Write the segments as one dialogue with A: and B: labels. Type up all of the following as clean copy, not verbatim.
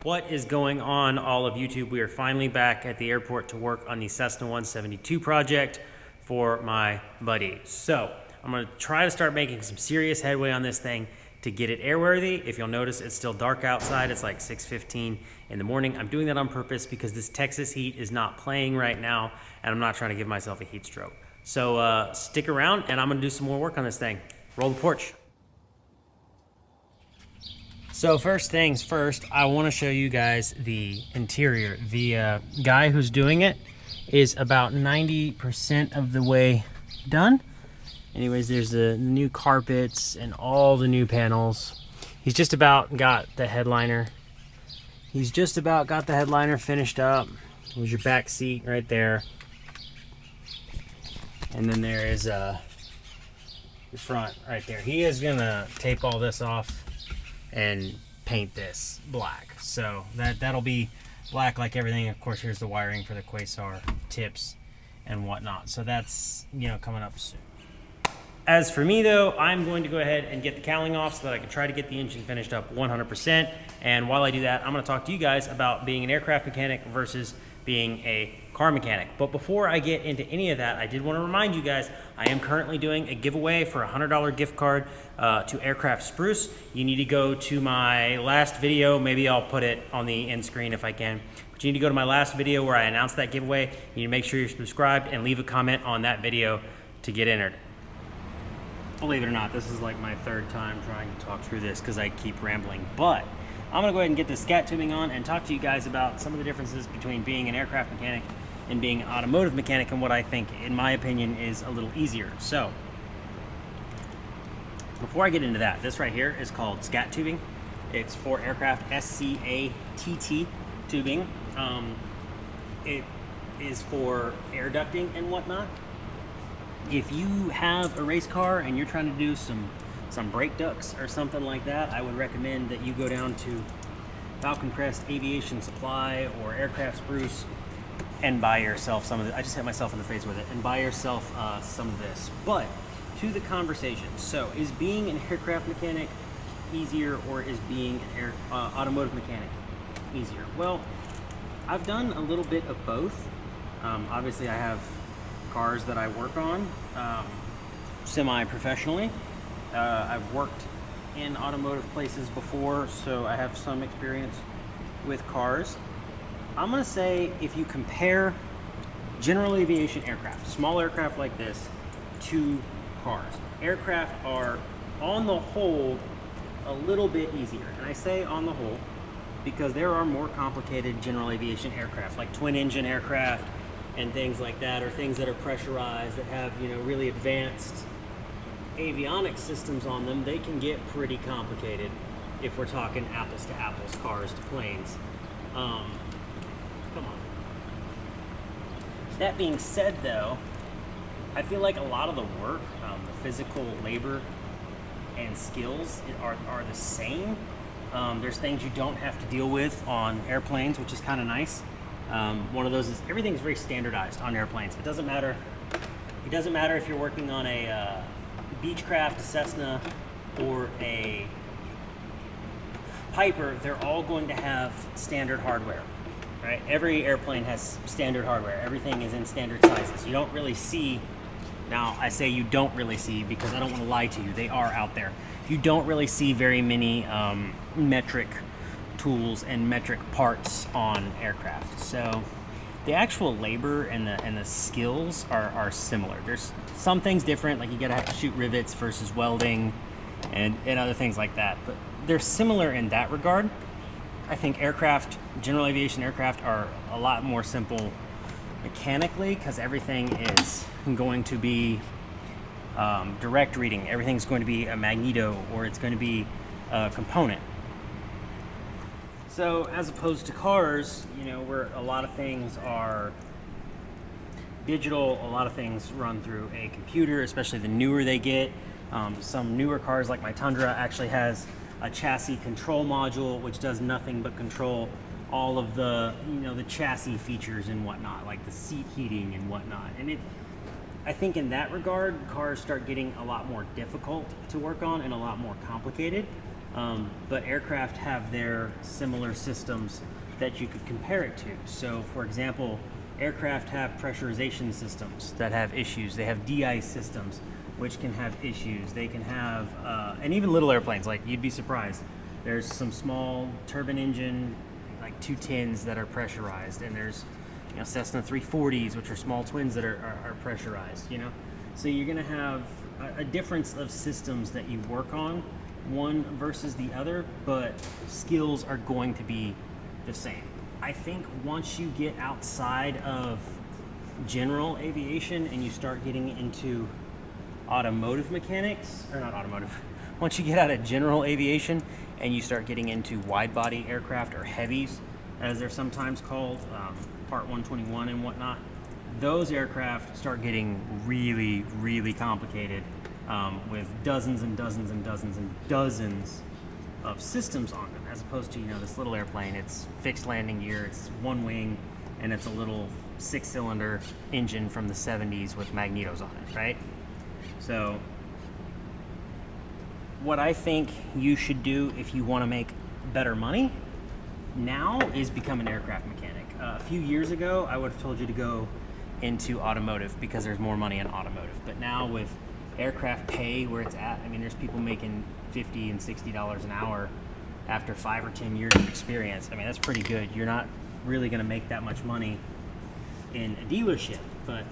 A: What is going on, all of YouTube? We are finally back at the airport to work on the Cessna 172 project for my buddy. So I'm going to try to start making some serious headway on this thing to get it airworthy. If you'll notice, it's still dark outside. It's like 6:15 in the morning. I'm doing that on purpose because this Texas heat is not playing right now, and I'm not trying to give myself a heat stroke. So stick around, and I'm going to do some more work on this thing. Roll the porch. So first things first, I want to show you guys the interior. The guy who's doing it is about 90% of the way done. Anyways, there's the new carpets and all the new panels. He's just about got the headliner. He's just about got the headliner finished up. There's your back seat right there. And then there is your front right there. He is gonna tape all this off and paint this black, so that'll be black like everything. Of course, here's the wiring for the Quasar tips and whatnot, so that's, you know, coming up soon. As for me though, I'm going to go ahead and get the cowling off so that I can try to get the engine finished up 100%. And while I do that, I'm going to talk to you guys about being an aircraft mechanic versus being a car mechanic. But before I get into any of that, I did want to remind you guys, I am currently doing a giveaway for a $100 gift card to Aircraft Spruce. You need to go to my last video. Maybe I'll put it on the end screen if I can. But you need to go to my last video where I announced that giveaway. You need to make sure you're subscribed and leave a comment on that video to get entered. Believe it or not, this is like my third time trying to talk through this because I keep rambling. But I'm going to go ahead and get the SCATT tubing on and talk to you guys about some of the differences between being an aircraft mechanic and being an automotive mechanic, and what I think, in my opinion, is a little easier. So before I get into that, this right here is called SCATT tubing. It's for aircraft, SCATT tubing. It is for air ducting and whatnot. If you have a race car and you're trying to do some brake ducts or something like that, I would recommend that you go down to Falcon Crest Aviation Supply or Aircraft Spruce and buy yourself some of it. I just hit myself in the face with it. And buy yourself some of this. But to the conversation, so is being an aircraft mechanic easier, or is being an automotive mechanic easier? Well, I've done a little bit of both. Obviously I have cars that I work on semi-professionally. I've worked in automotive places before, so I have some experience with cars. I'm going to say, if you compare general aviation aircraft, small aircraft like this, to cars, aircraft are, on the whole, a little bit easier. And I say on the whole because there are more complicated general aviation aircraft, like twin engine aircraft and things like that, or things that are pressurized, that have, you know, really advanced avionics systems on them. They can get pretty complicated if we're talking apples to apples, cars to planes. Come on. That being said though, I feel like a lot of the work, the physical labor and skills are the same. There's things you don't have to deal with on airplanes, which is kind of nice. One of those is everything's very standardized on airplanes. It doesn't matter if you're working on a Beechcraft, a Cessna, or a Piper. They're all going to have standard hardware, right? Every airplane has standard hardware. Everything is in standard sizes. You don't really see, now I say you don't really see because I don't want to lie to you, they are out there. You don't really see very many metric tools and metric parts on aircraft. So the actual labor and the skills are similar. There's some things different, like you gotta have to shoot rivets versus welding and other things like that, but they're similar in that regard. I think aircraft, general aviation aircraft, are a lot more simple mechanically because everything is going to be direct reading. Everything's going to be a magneto, or it's going to be a component. So as opposed to cars, you know, where a lot of things are digital, a lot of things run through a computer, especially the newer they get. Some newer cars like my Tundra actually has a chassis control module, which does nothing but control all of the, you know, the chassis features and whatnot, like the seat heating and whatnot. And I think in that regard, cars start getting a lot more difficult to work on and a lot more complicated. But aircraft have their similar systems that you could compare it to. So, for example, aircraft have pressurization systems that have issues. They have de-ice systems, which can have issues. They can have, and even little airplanes, like you'd be surprised. There's some small turbine engine, like 210s that are pressurized, and there's Cessna 340s, which are small twins that are pressurized. So you're going to have a difference of systems that you work on, one versus the other, but skills are going to be the same. I think once you get outside of general aviation and you start getting into automotive mechanics, or not automotive, once you get out of general aviation and you start getting into wide body aircraft, or heavies as they're sometimes called, Part 121 and whatnot, those aircraft start getting really, really complicated, with dozens and dozens and dozens and dozens of systems on them, as opposed to this little airplane. It's fixed landing gear, it's one wing, and it's a little 6-cylinder engine from the 70s with magnetos on it, right? So what I think you should do if you want to make better money now is become an aircraft mechanic. A few years ago, I would have told you to go into automotive because there's more money in automotive. But now with aircraft pay where it's at, there's people making $50 and $60 an hour after 5 or 10 years of experience. That's pretty good. You're not really going to make that much money in a dealership. But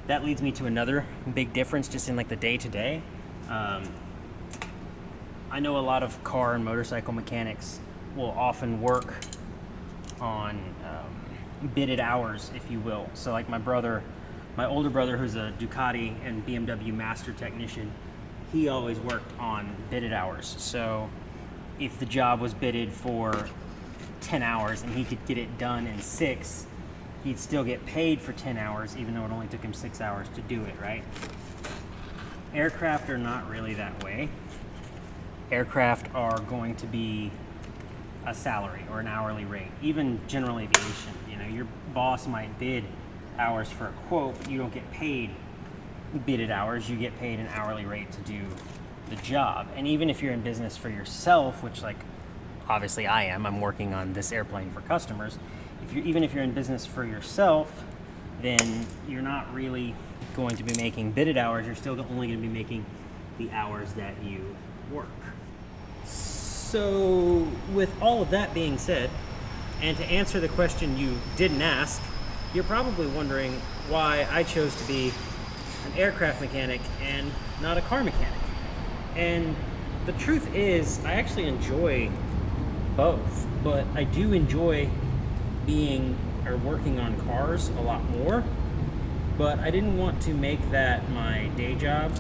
A: that leads me to another big difference just in like the day-to-day. I know a lot of car and motorcycle mechanics will often work on bidded hours, if you will. So like my older brother, who's a Ducati and BMW master technician, he always worked on bidded hours. So if the job was bidded for 10 hours and he could get it done in 6, he'd still get paid for 10 hours, even though it only took him 6 hours to do it, right? Aircraft are not really that way. Aircraft are going to be a salary or an hourly rate. Even general aviation, your boss might bid hours for a quote, but you don't get paid bidded hours. You get paid an hourly rate to do the job. And even if you're in business for yourself, which like obviously I am, I'm working on this airplane for customers. Even if you're in business for yourself, then you're not really going to be making bidded hours. You're still only going to be making the hours that you work. So with all of that being said, and to answer the question you didn't ask, you're probably wondering why I chose to be an aircraft mechanic and not a car mechanic. And the truth is, I actually enjoy both, but I do enjoy working on cars a lot more, but I didn't want to make that my day job,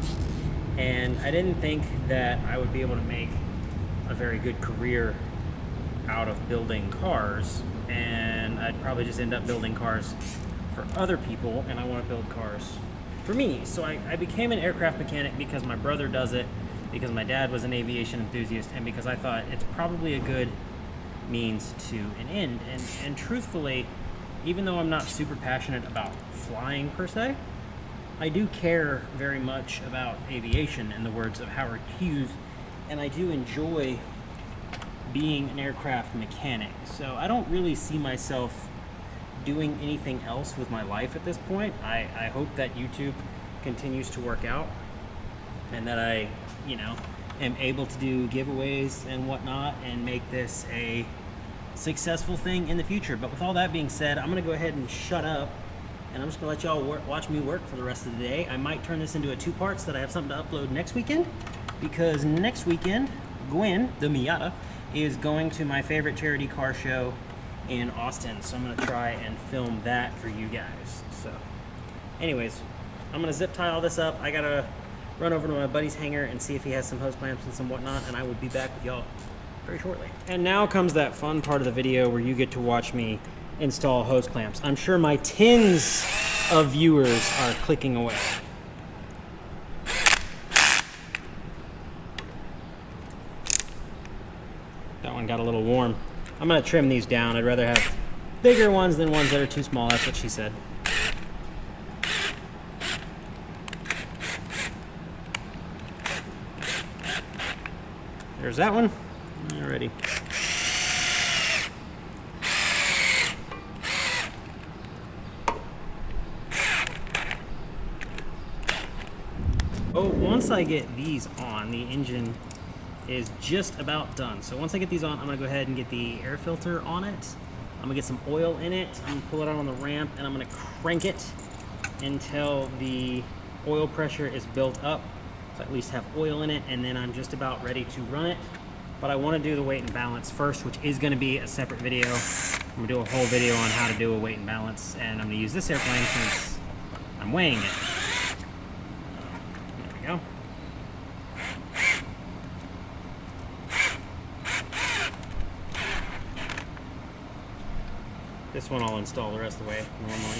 A: and I didn't think that I would be able to make a very good career out of building cars, and I'd probably just end up building cars for other people, and I want to build cars for me. So I became an aircraft mechanic because my brother does it, because my dad was an aviation enthusiast, and because I thought it's probably a good means to an end. And truthfully, even though I'm not super passionate about flying per se, I do care very much about aviation, in the words of Howard Hughes, and I do enjoy being an aircraft mechanic. So I don't really see myself doing anything else with my life at this point. I hope that YouTube continues to work out and that I, am able to do giveaways and whatnot and make this a successful thing in the future. But with all that being said, I'm going to go ahead and shut up, and I'm just going to let y'all watch me work for the rest of the day. I might turn this into a 2-part so that I have something to upload next weekend, because next weekend, Gwen, the Miata, is going to my favorite charity car show in Austin. So I'm going to try and film that for you guys. So anyways, I'm going to zip tie all this up. I got to run over to my buddy's hangar and see if he has some hose clamps and some whatnot, and I will be back with y'all very shortly. And now comes that fun part of the video where you get to watch me install hose clamps. I'm sure my tens of viewers are clicking away. That one got a little warm. I'm gonna trim these down. I'd rather have bigger ones than ones that are too small. That's what she said. There's that one. Alrighty. Oh, once I get these on, the engine is just about done. So once I get these on, I'm gonna go ahead and get the air filter on it. I'm gonna get some oil in it. I'm gonna pull it out on the ramp and I'm gonna crank it until the oil pressure is built up. So I at least have oil in it, and then I'm just about ready to run it. But I wanna do the weight and balance first, which is gonna be a separate video. I'm gonna do a whole video on how to do a weight and balance, and I'm gonna use this airplane since I'm weighing it. There we go. This one I'll install the rest of the way normally.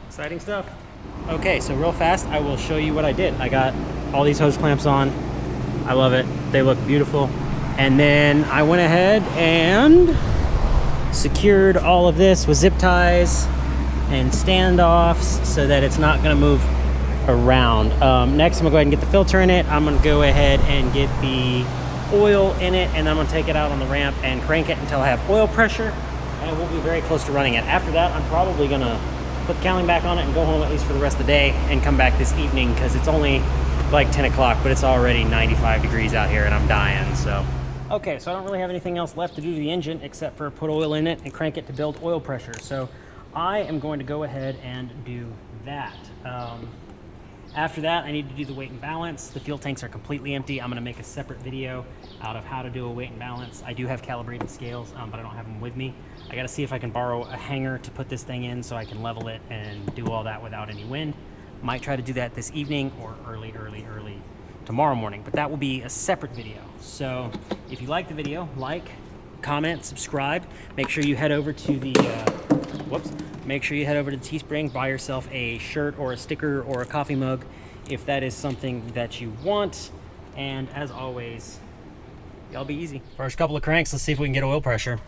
A: Exciting stuff. Okay, so real fast, I will show you what I did. I got all these hose clamps on. I love it. They look beautiful. And then I went ahead and secured all of this with zip ties and standoffs so that it's not going to move around. Next, I'm going to go ahead and get the filter in it. I'm going to go ahead and get the oil in it, and then I'm going to take it out on the ramp and crank it until I have oil pressure, and we'll be very close to running it. After that, I'm probably going to put the cowling back on it and go home at least for the rest of the day and come back this evening because it's only like 10 o'clock, but it's already 95 degrees out here and I'm dying, so. Okay, so I don't really have anything else left to do to the engine except for put oil in it and crank it to build oil pressure. So I am going to go ahead and do that. After that, I need to do the weight and balance. The fuel tanks are completely empty. I'm gonna make a separate video out of how to do a weight and balance. I do have calibrated scales, but I don't have them with me. I gotta see if I can borrow a hanger to put this thing in so I can level it and do all that without any wind. Might try to do that this evening or early tomorrow morning, but that will be a separate video. So if you like the video, like, comment, subscribe. Make sure you head over to the, make sure you head over to Teespring, buy yourself a shirt or a sticker or a coffee mug if that is something that you want. And as always, y'all be easy. First couple of cranks, let's see if we can get oil pressure.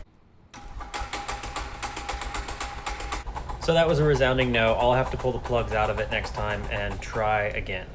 A: So that was a resounding no. I'll have to pull the plugs out of it next time and try again.